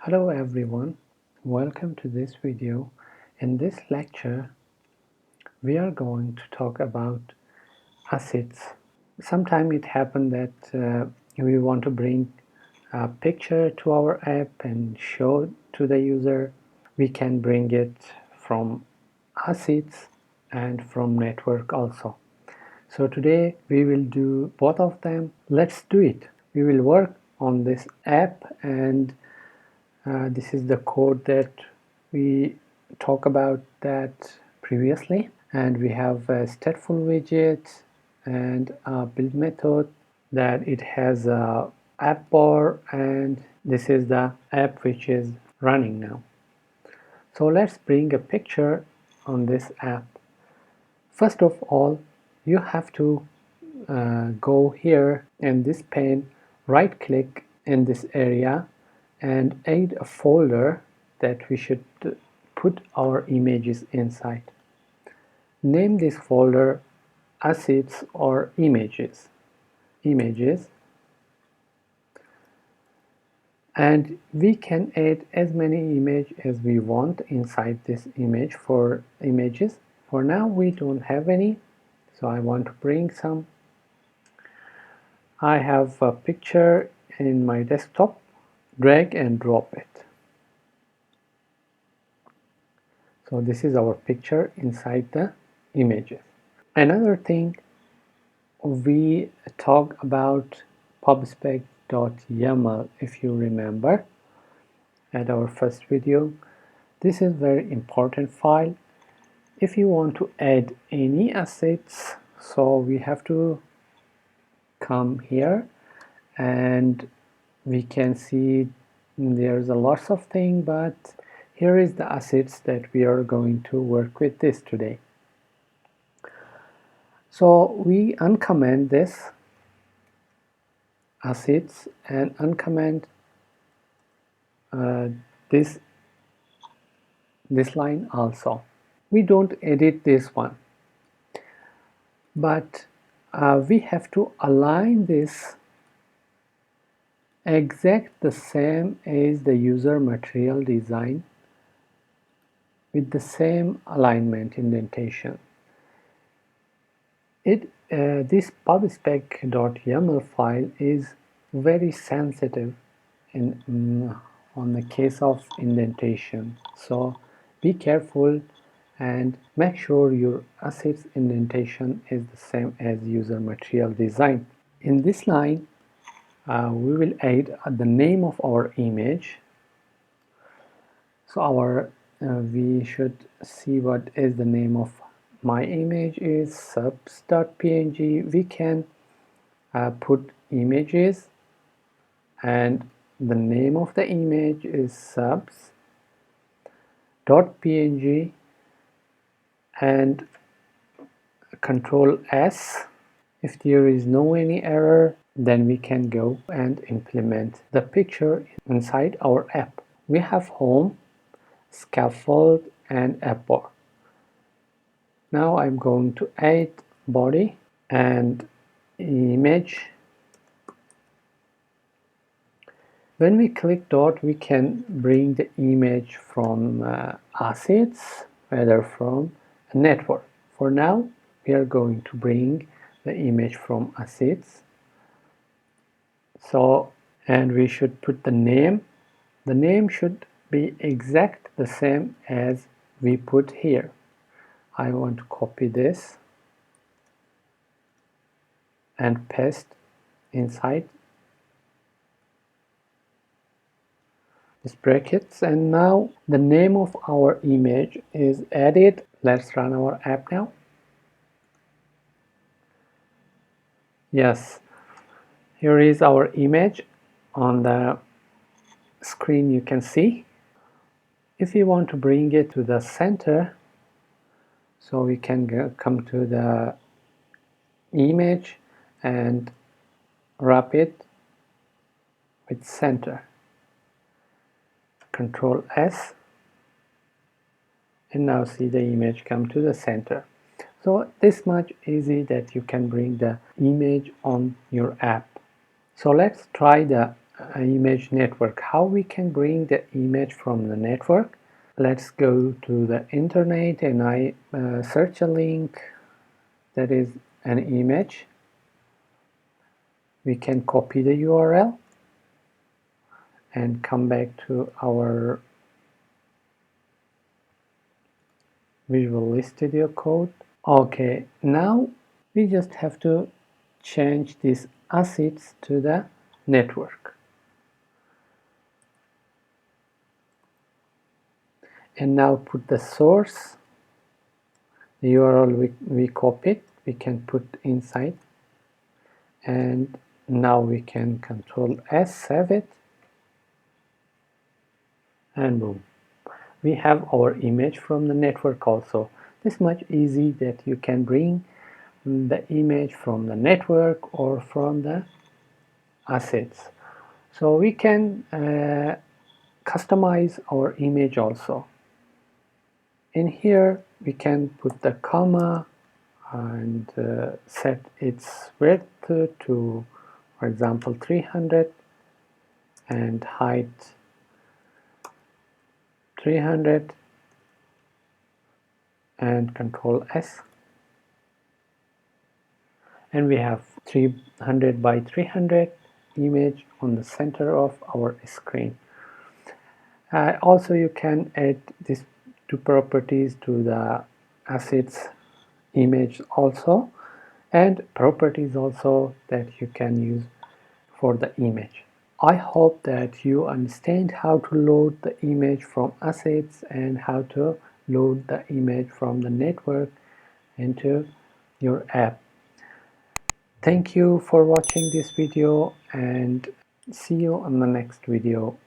Hello everyone, welcome to this video. In this lecture, we are going to talk about assets. Sometimes it happens that we want to bring a picture to our app and show to the user. We can bring it from assets and from network also. So today we will do both of them. Let's do it. We will work on this app and this is the code that we talked about that previously, and we have a stateful widget and a build method that it has a app bar, and this is the app which is running now. So let's bring a picture on this app. First of all, you have to go here in this pane, right click in this area and add a folder that we should put our images inside. Name this folder assets or images, and we can add as many images as we want inside this image for images. For now we don't have any, so I want to bring some. I have a picture in my desktop, drag and drop it. So this is our picture inside the images. Another thing, we talk about pubspec.yaml, if you remember at our first video. This is very important file. If you want to add any assets, so we have to come here and we can see there's a lots of things, but here is the assets that we are going to work with this today. So we uncomment this assets and uncomment this line also. We don't edit this one, but we have to align this exact the same as the user material design with the same alignment indentation. This pubspec.yaml file is very sensitive on the case of indentation, so be careful and make sure your assets indentation is the same as user material design. In this line we will add the name of our image. So we should see what is the name of my image is subs.png. We can put images and the name of the image is subs.png and Control S. If there is no any error, then we can go and implement the picture inside our app. We have home, scaffold and app bar. Now I'm going to add body and image. When we click dot, we can bring the image from assets, whether from a network. For now, we are going to bring the image from assets. So, and we should put the name. The name should be exact the same as we put here. I want to copy this and paste inside these brackets, and now the name of our image is added. Let's run our app now. Yes, here is our image on the screen, you can see. If you want to bring it to the center, so we can come to the image and wrap it with center. Control S, and now see the image come to the center. So this much easy that you can bring the image on your app. So let's try the image network. How we can bring the image from the network? Let's go to the internet and I search a link that is an image. We can copy the URL and come back to our Visual Studio Code. Okay, now we just have to change these assets to the network. And now put the source, the URL we copied, we can put inside. And now we can Control S, save it, and boom. We have our image from the network also. This much easy that you can bring the image from the network or from the assets. So we can customize our image also. In here we can put the comma and set its width to, for example, 300 and height 300 and Control S, and we have 300 by 300 image on the center of our screen. Also you can add these two properties to the assets image also, and properties also that you can use for the image. I hope that you understand how to load the image from assets and how to load the image from the network into your app. Thank you for watching this video and see you on the next video.